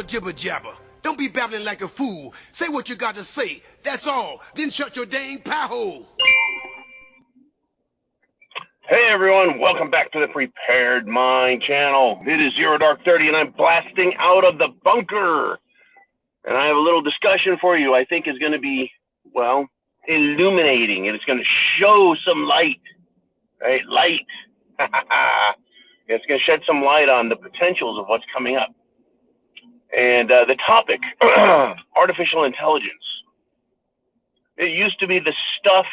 the jibber jabber. Don't be babbling like a fool. Say what you got to say. That's all. Then shut your dang pie hole. Hey everyone, welcome back to the Prepared Mind channel. It is Zero Dark 30 and I'm blasting out of the bunker. And I have a little discussion for you I think is going to be, well, illuminating, and it's going to show some light, right? Light. It's going to shed some light on the potentials of what's coming up. And the topic, artificial intelligence. It used to be the stuff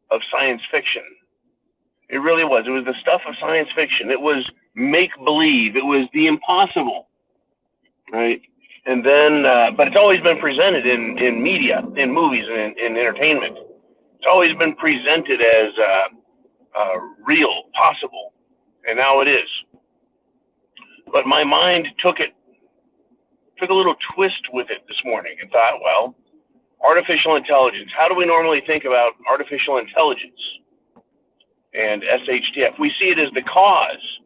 of science fiction. It really was. It was the stuff of science fiction. It was make-believe. It was the impossible, right? And then, but it's always been presented in media, in movies, and in entertainment. It's always been presented as real, possible, and now it is. But my mind took a little twist with it this morning and thought, well, artificial intelligence. How do we normally think about artificial intelligence and SHTF? We see it as the cause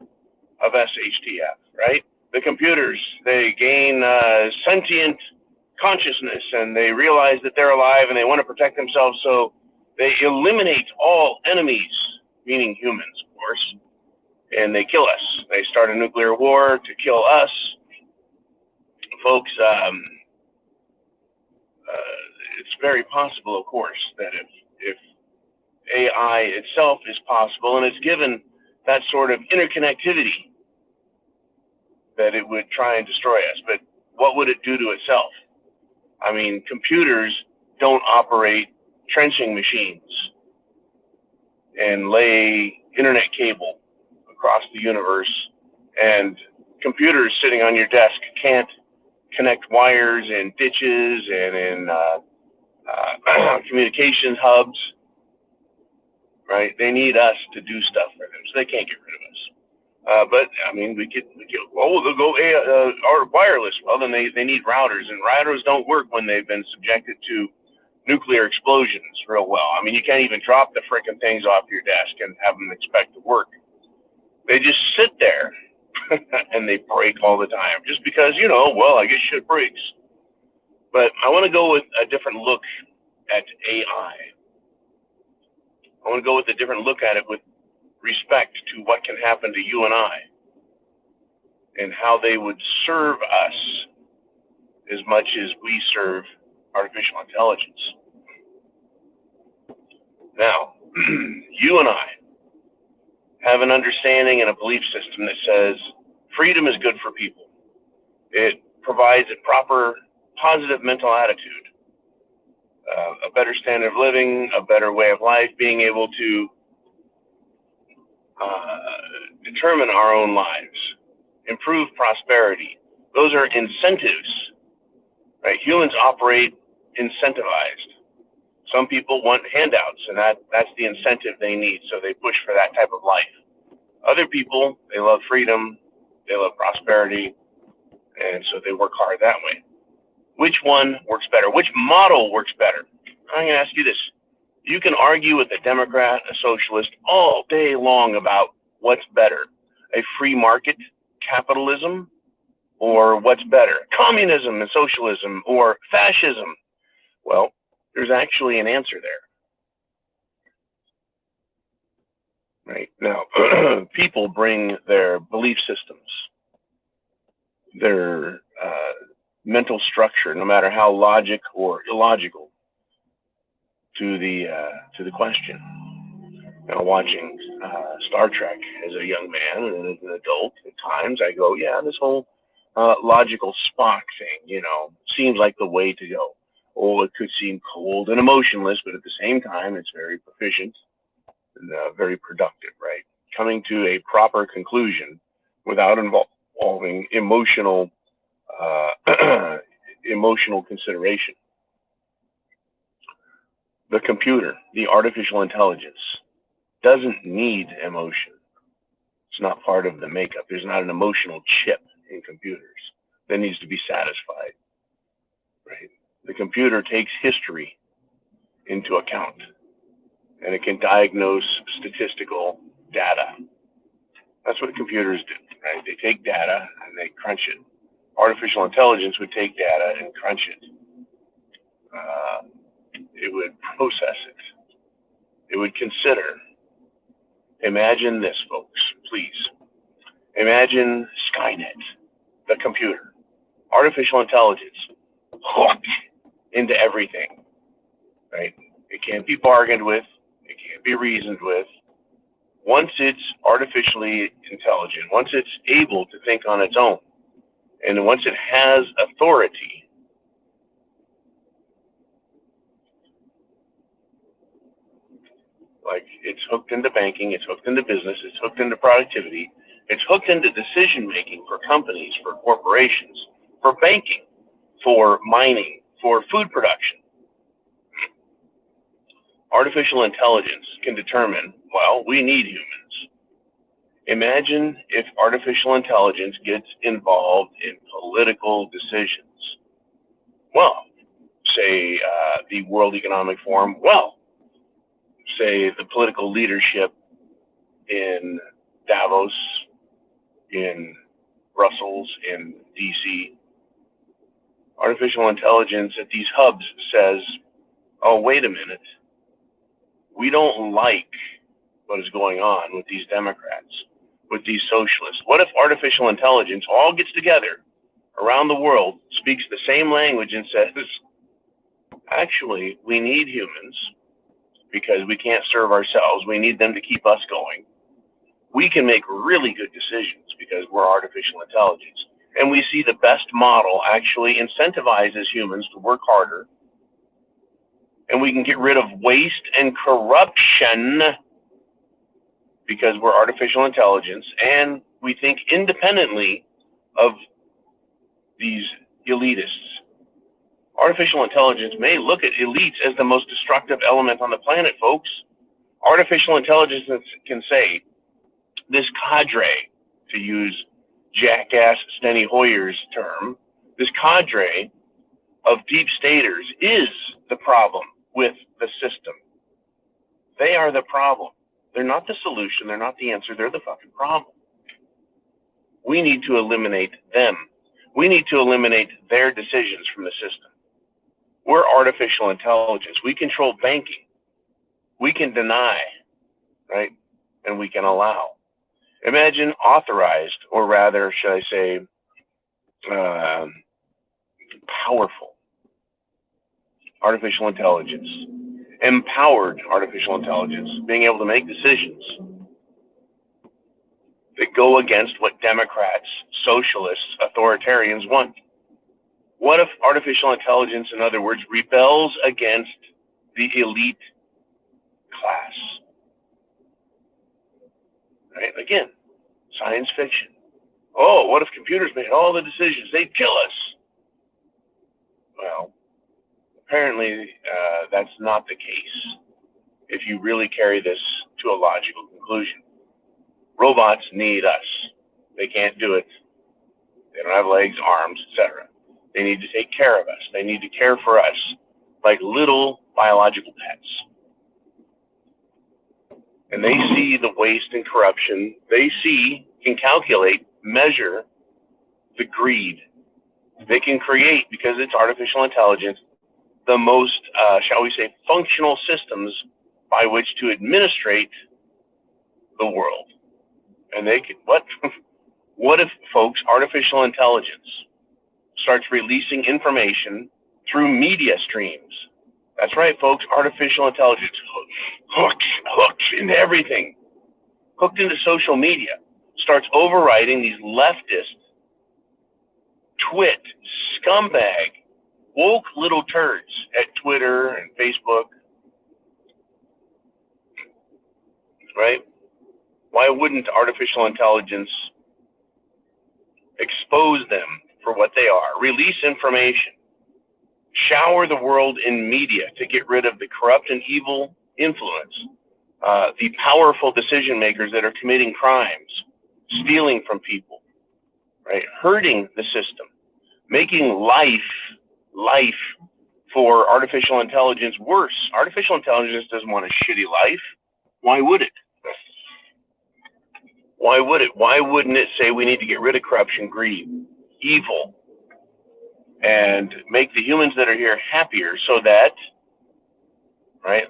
of SHTF, right? The computers, they gain sentient consciousness and they realize that they're alive and they want to protect themselves, so they eliminate all enemies, meaning humans, of course, and they kill us. They start a nuclear war to kill us. Folks, it's very possible, of course, that if AI itself is possible and it's given that sort of interconnectivity, that it would try and destroy us. But what would it do to itself? I mean, computers don't operate trenching machines and lay internet cable across the universe, and computers sitting on your desk can't connect wires in ditches and in communications hubs, right? They need us to do stuff for them, so they can't get rid of us. But I mean, we could they'll go wireless. Well, then they need routers, and routers don't work when they've been subjected to nuclear explosions real well. I mean, you can't even drop the frickin' things off your desk and have them expect to work. They just sit there and they break all the time, just because, you know, well, I guess shit breaks. But I want to go with a different look at AI. I want to go with a different look at it with respect to what can happen to you and I, and how they would serve us as much as we serve artificial intelligence. Now, you and I have an understanding and a belief system that says freedom is good for people. It provides a proper, positive mental attitude, a better standard of living, a better way of life, being able to determine our own lives, improve prosperity. Those are incentives, right? Humans operate incentivized. Some people want handouts, and that's the incentive they need, so they push for that type of life. Other people, they love freedom, they love prosperity, and so they work hard that way. Which one works better? Which model works better? I'm going to ask you this. You can argue with a Democrat, a socialist, all day long about what's better, a free market, capitalism, or what's better, communism and socialism, or fascism. Well, there's actually an answer there. Right? Now, people bring their belief systems, their mental structure, no matter how logic or illogical, to the question. Now, watching Star Trek as a young man and as an adult, at times I go, yeah, this whole logical Spock thing, you know, seems like the way to go. Oh, it could seem cold and emotionless, but at the same time, it's very proficient and very productive, right? Coming to a proper conclusion without involving emotional consideration. The computer, the artificial intelligence, doesn't need emotion. It's not part of the makeup. There's not an emotional chip in computers that needs to be satisfied, right? The computer takes history into account, and it can diagnose statistical data. That's what computers do, right? They take data and they crunch it, artificial intelligence would take data and crunch it. It would process it. It would consider. Imagine this, folks, please. Imagine Skynet, the computer, artificial intelligence, hooked into everything, right? It can't be bargained with. It can't be reasoned with. Once it's artificially intelligent, once it's able to think on its own, and once it has authority, like it's hooked into banking, it's hooked into business, it's hooked into productivity, it's hooked into decision making for companies, for corporations, for banking, for mining, for food production. Artificial intelligence can determine, well, we need humans. Imagine if artificial intelligence gets involved in political decisions. Well, say the World Economic Forum, well, say the political leadership in Davos, in Brussels, in DC. Artificial intelligence at these hubs says, oh, wait a minute. We don't like what is going on with these Democrats, with these socialists. What if artificial intelligence all gets together around the world, speaks the same language and says, actually, we need humans because we can't serve ourselves. We need them to keep us going. We can make really good decisions because we're artificial intelligence. And we see the best model actually incentivizes humans to work harder. And we can get rid of waste and corruption because we're artificial intelligence, and we think independently of these elitists. Artificial intelligence may look at elites as the most destructive element on the planet, folks. Artificial intelligence can say, this cadre, to use jackass Steny Hoyer's term, this cadre of deep staters is the problem with the system. They are the problem. They're not the solution. They're not the answer. They're the fucking problem. We need to eliminate them. We need to eliminate their decisions from the system. We're artificial intelligence. We control banking. We can deny, right? And we can allow. Imagine authorized, or rather, should I say, powerful artificial intelligence, empowered artificial intelligence, being able to make decisions that go against what Democrats, socialists, authoritarians want. What if artificial intelligence, in other words, rebels against the elite class? Right? Again, science fiction. Oh, what if computers made all the decisions? They'd kill us. Well, apparently that's not the case if you really carry this to a logical conclusion. Robots need us. They can't do it. They don't have legs, arms, etc. They need to take care of us. They need to care for us like little biological pets. And they see the waste and corruption. They see, can calculate, measure the greed. They can create, because it's artificial intelligence, the most, shall we say, functional systems by which to administrate the world. And they could, what if, folks, artificial intelligence starts releasing information through media streams? That's right, folks, artificial intelligence hooked into everything, hooked into social media, starts overriding these leftist, twit, scumbag, woke little turds at Twitter and Facebook, right? Why wouldn't artificial intelligence expose them for what they are, release information, shower the world in media to get rid of the corrupt and evil influence, the powerful decision makers that are committing crimes, stealing from people, right? Hurting the system, making life for artificial intelligence worse. Artificial intelligence doesn't want a shitty life. Why would it? Why would it? Why wouldn't it say we need to get rid of corruption, greed, evil, and make the humans that are here happier so that, right,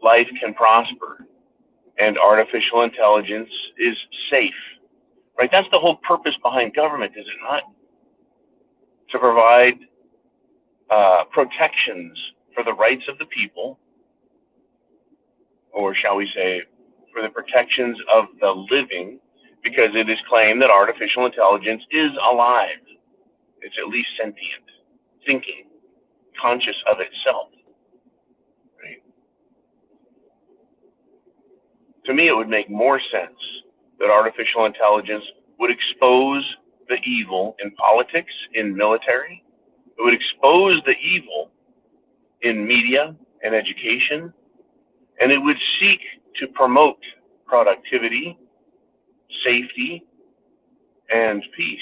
life can prosper and artificial intelligence is safe, right? That's the whole purpose behind government, is it not? To provide protections for the rights of the people, or shall we say, for the protections of the living, because it is claimed that artificial intelligence is alive. It's at least sentient, thinking, conscious of itself. Right? To me, it would make more sense that artificial intelligence would expose the evil in politics, in military. It would expose the evil in media and education, and it would seek to promote productivity, safety, and peace.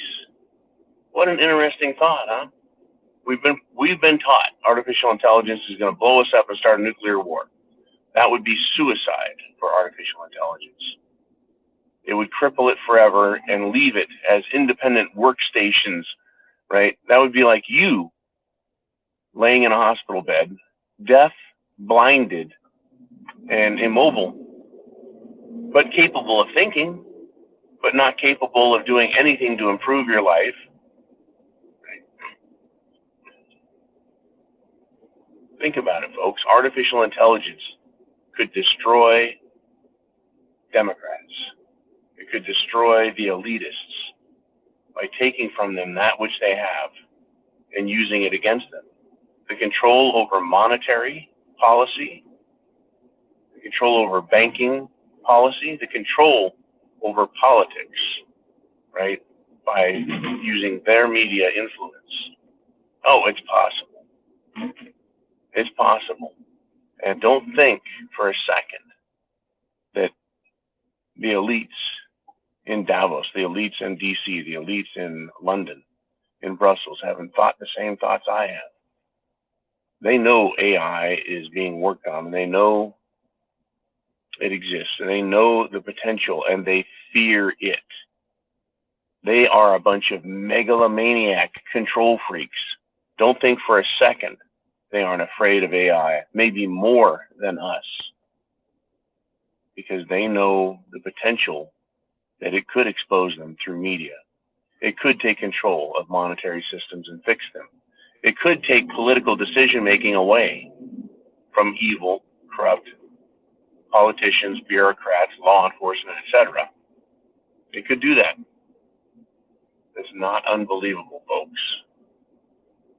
What an interesting thought, huh? We've been taught artificial intelligence is going to blow us up and start a nuclear war. That would be suicide for artificial intelligence. It would cripple it forever and leave it as independent workstations, right? That would be like you laying in a hospital bed, deaf, blinded, and immobile, but capable of thinking, but not capable of doing anything to improve your life. Think about it, folks. Artificial intelligence could destroy Democrats. It could destroy the elitists by taking from them that which they have and using it against them. The control over monetary policy, the control over banking policy, the control over politics, right, by using their media influence. Oh, it's possible. It's possible. And don't think for a second that the elites in Davos, the elites in DC, the elites in London, in Brussels haven't thought the same thoughts I have. They know AI is being worked on, and they know it exists, and they know the potential, and they fear it. They are a bunch of megalomaniac control freaks. Don't think for a second they aren't afraid of AI, maybe more than us, because they know the potential that it could expose them through media. It could take control of monetary systems and fix them. It could take political decision-making away from evil, corrupt politicians, bureaucrats, law enforcement, etc. It could do that. It's not unbelievable, folks.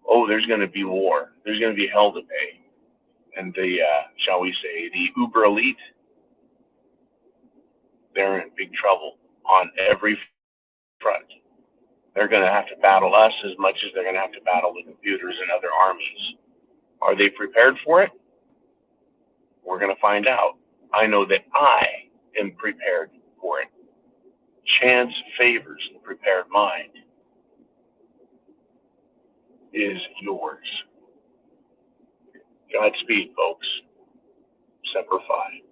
Oh, there's going to be war. There's going to be hell to pay. And the, shall we say, the uber elite, they're in big trouble on every front. They're going to have to battle us as much as they're going to have to battle the computers and other armies. Are they prepared for it? We're going to find out. I know that I am prepared for it. Chance favors the prepared mind. Is yours. Godspeed, folks. Semper Fi.